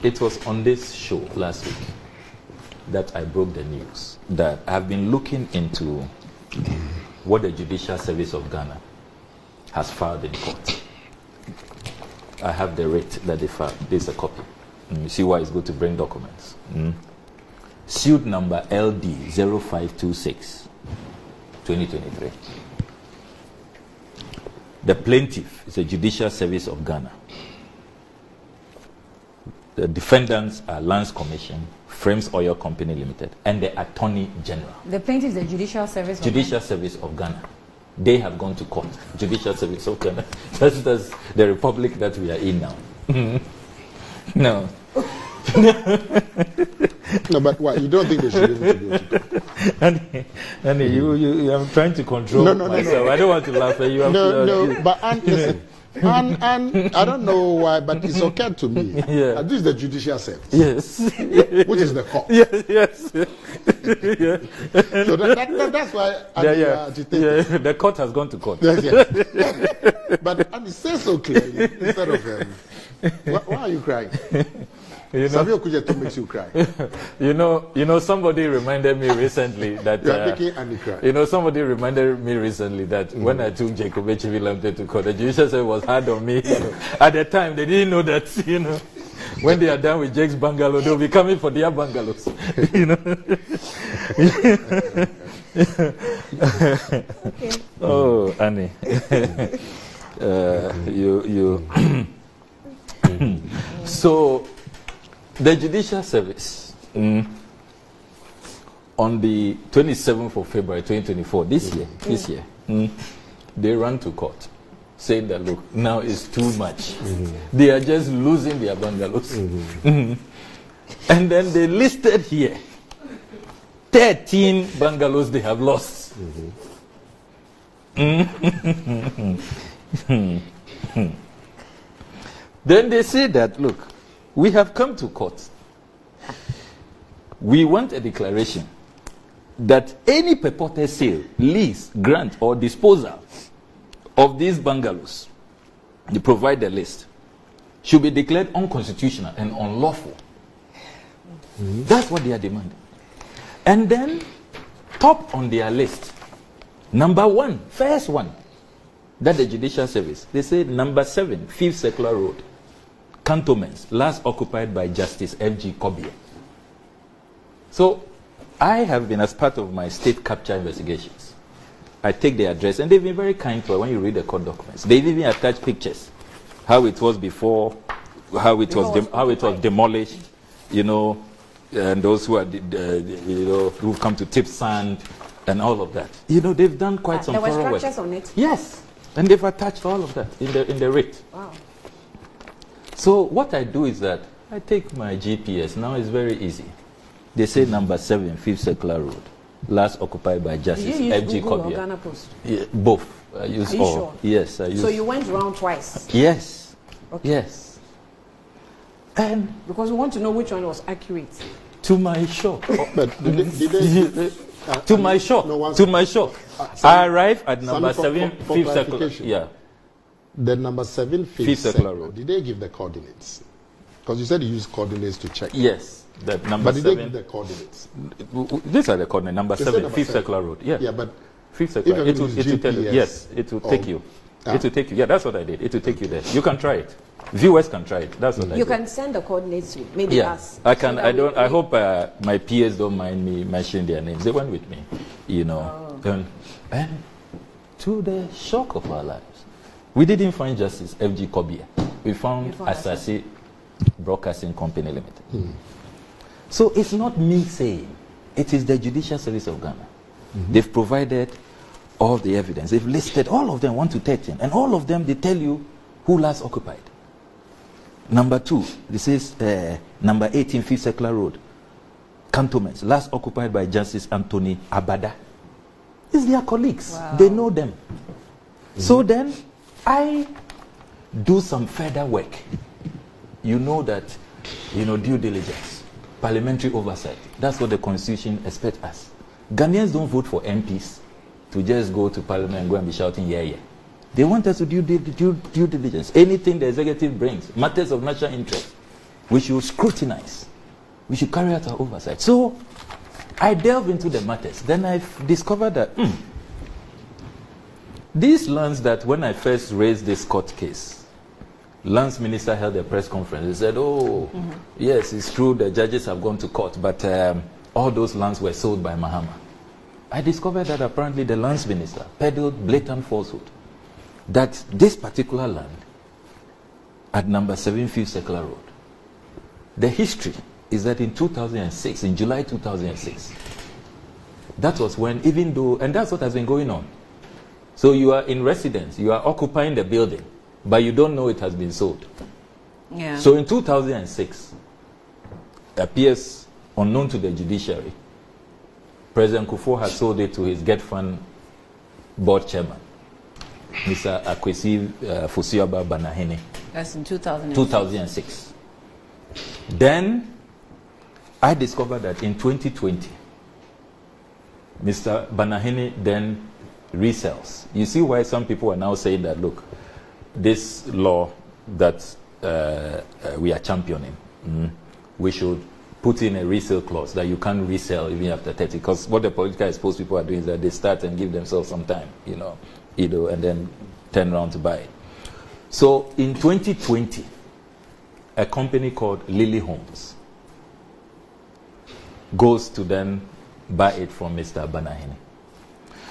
It was on this show last week that I broke the news that I've been looking into what the Judicial Service of Ghana has filed in court. I have the writ that they filed. This is a copy. You see why it's good to bring documents. Suit number LD 0526 2023. The plaintiff is the Judicial Service of Ghana. The defendants are Lands Commission, Frames Oil Company Limited, and the Attorney General. The plaintiff is the Judicial Service of Judicial Service of Ghana. They have gone to court. Judicial Service of Ghana. That's the republic that we are in now. No. No, but what? You don't think they should be able to go to court? Andy, I'm trying to control myself. I don't want to laugh at you. But listen. And I don't know why, but it's occurred to me. Yeah. This is the Judicial Service. Yes. Which is the court. Yes. So that's why I'm agitated. Yeah. The court has gone to court. Yes. But and it says so clearly instead of why are you crying? Savio Kujetu makes you cry. Somebody reminded me recently that somebody reminded me recently that when I took Jacob H.V. Limited to court, the Judicial Service was hard on me. At the time, they didn't know that. When they are done with Jake's bungalow, they'll be coming for their bungalows. Oh, Annie, So. The Judicial Service, on the 27th of February 2024, this year, they ran to court, saying that, look, now it's too much. They are just losing their bungalows. And then they listed here 13 bungalows they have lost. Then they say that, look, we have come to court. We want a declaration that any purported sale, lease, grant, or disposal of these bungalows, they provide the list, should be declared unconstitutional and unlawful. That's what they are demanding. And then, top on their list, number one, first one, that the Judicial Service, they say number 7, 5th Circular Road, Cantonments, last occupied by Justice F.G. Kobie. So, I have been, as part of my state capture investigations, I take the address, and they've been very kind to it when you read the court documents. They've even attached pictures, how it was before, how it was demolished, and those who are, who've come to tip sand, and all of that. They've done quite some thorough work. There were structures on it? Yes, and they've attached all of that in the writ. Wow. So what I do is that I take my GPS. Now it's very easy. They say number 7, 5th Circular Road, last occupied by Justice F.G. Kobie. Ghana Post? Yeah, both. I use all. Sure? Yes, I use. So you went round twice? Yes. Okay. Yes. And because we want to know which one was accurate. To my shock. But to my shock. I arrived at number 7, 5th Circular. Yeah. The number 7, 5th Circular Road. Did they give the coordinates? Because you said you used coordinates to check. Yes, that number 7. But did they give the coordinates? These are the coordinates. Number 7, 5th Circular Road. Yeah. Yeah, but 5th Circular. It will tell you. Yes, it will take you. It will take you. Yeah, that's what I did. It will take you there. You can try it. Viewers can try it. That's what I did. You can send the coordinates to maybe us. I can. I don't. I hope my peers don't mind me mentioning their names. They went with me, and to the shock of our lives, we didn't find Justice F.G. Kobie. We found Asaase Broadcasting Company Limited. So it's not me saying, it is the Judicial Service of Ghana. They've provided all the evidence. They've listed all of them 1 to 13, and all of them they tell you who last occupied. Number 2, this is number 18, 5th Circular Road, Cantonments, last occupied by Justice Anthony Abada. It's their colleagues. Wow. They know them. So then I do some further work. You know that, due diligence, parliamentary oversight. That's what the Constitution expects us. Ghanaians don't vote for MPs to just go to Parliament and go and be shouting, yeah, yeah. They want us to do due diligence. Anything the executive brings, matters of national interest, we should scrutinize. We should carry out our oversight. So I delve into the matters. Then I've discovered that these lands that when I first raised this court case, Lands Minister held a press conference. He said, yes, it's true, the judges have gone to court, but all those lands were sold by Mahama. I discovered that apparently the Lands Minister peddled blatant falsehood that this particular land at number 7 Fifth Circular Road, the history is that in 2006, in July 2006, that was when, even though, and that's what has been going on. So you are in residence, you are occupying the building, but you don't know it has been sold. Yeah. So in 2006, appears unknown to the judiciary, President Kufuor has sold it to his Get Fund board chairman, Mr. Akwesi Fusiaba Banahene. That's in 2006. Then I discovered that in 2020, Mr. Banahene then resells. You see why some people are now saying that, look, this law that we are championing, we should put in a resale clause that you can't resell even after 30. Because what the politically exposed people are doing is that they start and give themselves some time, and then turn around to buy it. So in 2020, a company called Lily Homes goes to then buy it from Mr. Banahene.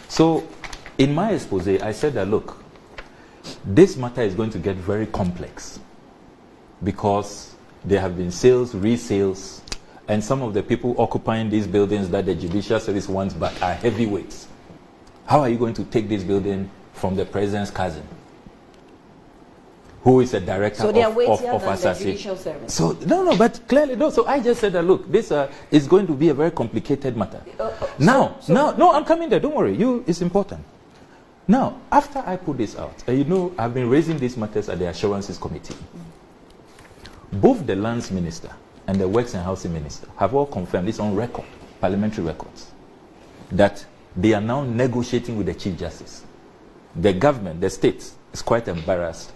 So in my expose, I said that, look, this matter is going to get very complex because there have been sales, resales, and some of the people occupying these buildings that the Judicial Service wants back are heavyweights. How are you going to take this building from the president's cousin, who is a director of Asaase? Judicial Service. So no, but clearly no. So I just said that, look, this is going to be a very complicated matter. No, I'm coming there. Don't worry. It's important. Now, after I put this out, I've been raising these matters at the Assurances Committee. Both the Lands Minister and the Works and Housing Minister have all confirmed, it's on record, parliamentary records, that they are now negotiating with the Chief Justice. The government, the state, is quite embarrassed.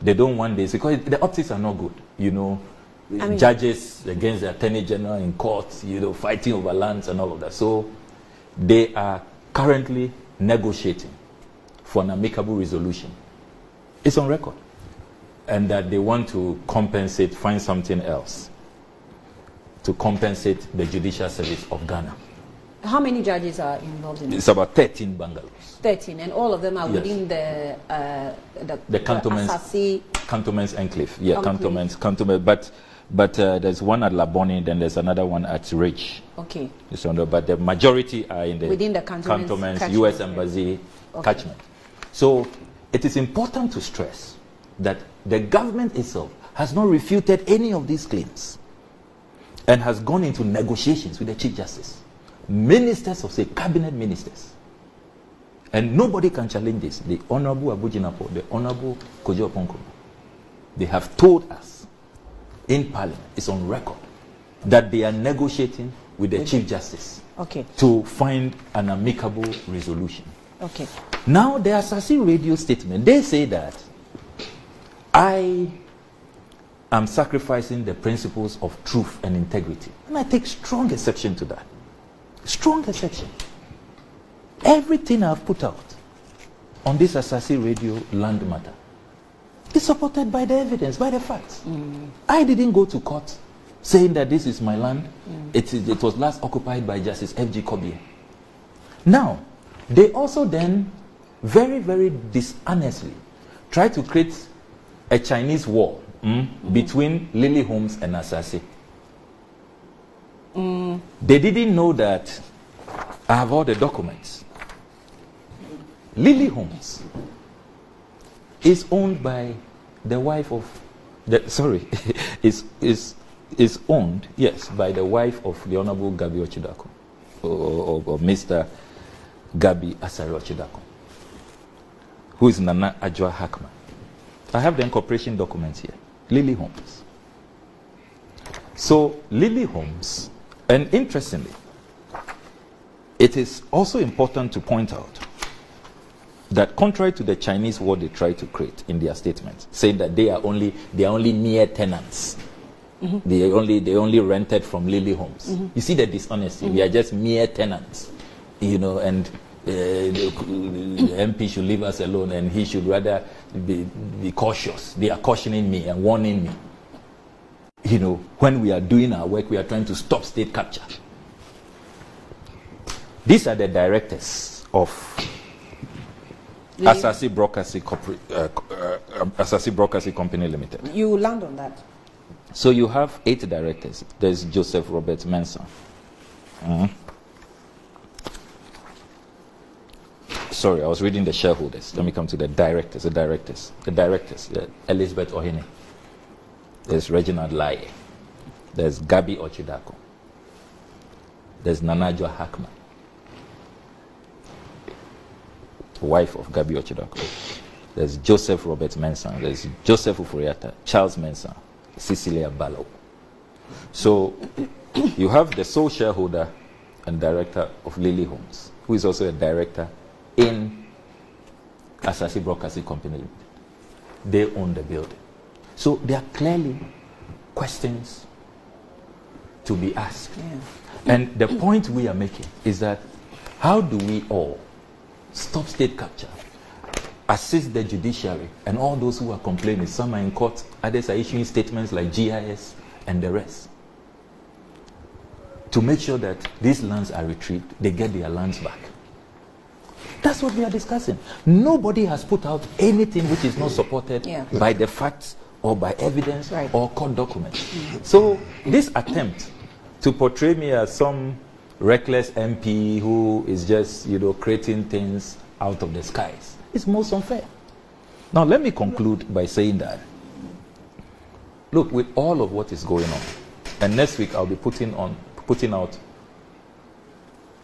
They don't want this because the optics are not good. Judges against the Attorney General in courts, fighting over lands and all of that. So they are currently negotiating for an amicable resolution. It's on record. And that they want to compensate, find something else to compensate the Judicial Service of Ghana. How many judges are involved in this? It's about 13 bungalows. 13, and all of them are within the Cantonments Enclave. Yeah, Cantonments. But there's one at Labone, then there's another one at Ridge. Okay. But the majority are within the Cantonments, U.S. Embassy catchment. So it is important to stress that the government itself has not refuted any of these claims and has gone into negotiations with the Chief Justice. Ministers of, say, cabinet ministers. And nobody can challenge this. The Honorable Abu Jinapo, the Honorable Kojo Ponko, they have told us in Parliament, it's on record, that they are negotiating with the Chief Justice to find an amicable resolution. Okay. Now, the Asaase Radio statement, they say that I am sacrificing the principles of truth and integrity. And I take strong exception to that. Strong exception. Everything I've put out on this Asaase Radio land matter is supported by the evidence, by the facts. I didn't go to court saying that this is my land. It was last occupied by Justice F.G. Kobie. Now, they also then very, very dishonestly try to create a Chinese war between Lily Homes and Asaase. They didn't know that I have all the documents. Lily Homes is owned by the wife of is owned, yes, by the wife of the Honorable Gabi Ochidako, or Mr. Gabi Asare Ochidako, who is Nana Adjoa Hackman. I have the incorporation documents here. Lily Homes. So Lily Homes, and interestingly, it is also important to point out that contrary to the Chinese what they try to create in their statement, saying that they are only near tenants They only rented from Lily Homes. You see the dishonesty. We are just mere tenants, and the MP should leave us alone, and he should rather be cautious. They are cautioning me and warning me. When we are doing our work, we are trying to stop state capture. These are the directors of Asaase Broadcasting Company Limited. You land on that. So you have 8 directors. There's Joseph Robert Mensah. Sorry, I was reading the shareholders. Let me come to the directors. The directors. Elizabeth Ohene. There's Reginald Lai. There's Gabi Ochidako. There's Nanajwa Hackman, wife of Gabi Ochidako. There's Joseph Robert Mensah. There's Joseph Ufuriata, Charles Mensah, Cecilia Ballo. So you have the sole shareholder and director of Lily Homes, who is also a director in Asaase Broadcasting Company Limited. They own the building. So there are clearly questions to be asked. Yeah. And the point we are making is that how do we all stop state capture, assist the judiciary, and all those who are complaining? Some are in court, others are issuing statements like GIS and the rest, to make sure that these lands are retrieved, they get their lands back. That's what we are discussing. Nobody has put out anything which is not supported by the facts or by evidence or court documents. So this attempt to portray me as some reckless MP who is just, creating things out of the skies is most unfair. Now let me conclude by saying that, look, with all of what is going on, and next week I'll be putting out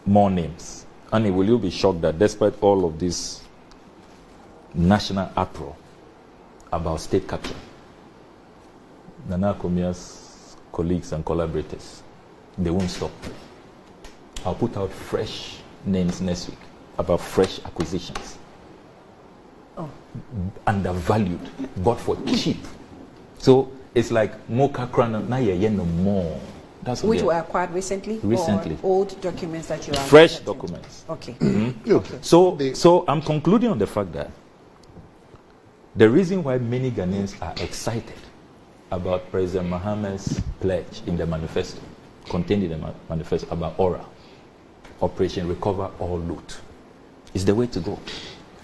more names. Annie, will you be shocked that despite all of this national uproar about state capture, Nana Komia's colleagues and collaborators, they won't stop. I'll put out fresh names next week about fresh acquisitions. Undervalued, bought for cheap. So it's like Mocha Krana, na ye no more. That's which were acquired recently? Recently. Or old documents that you are... Fresh documents. Okay. Okay. So I'm concluding on the fact that the reason why many Ghanaians are excited about President Mahama's pledge in the manifesto, contained in the manifesto about ORA, Operation Recover or Loot, is the way to go.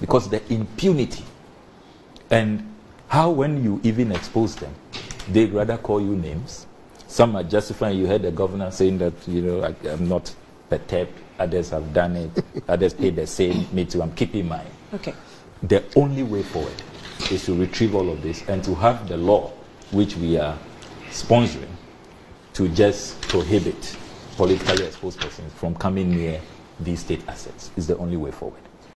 Because the impunity and how when you even expose them, they'd rather call you names. Some are justifying. You heard the governor saying that, I'm not perturbed. Others have done it. Others paid the same. Me too. I'm keeping mine. Okay. The only way forward is to retrieve all of this and to have the law, which we are sponsoring, to just prohibit politically exposed persons from coming near these state assets. Is the only way forward.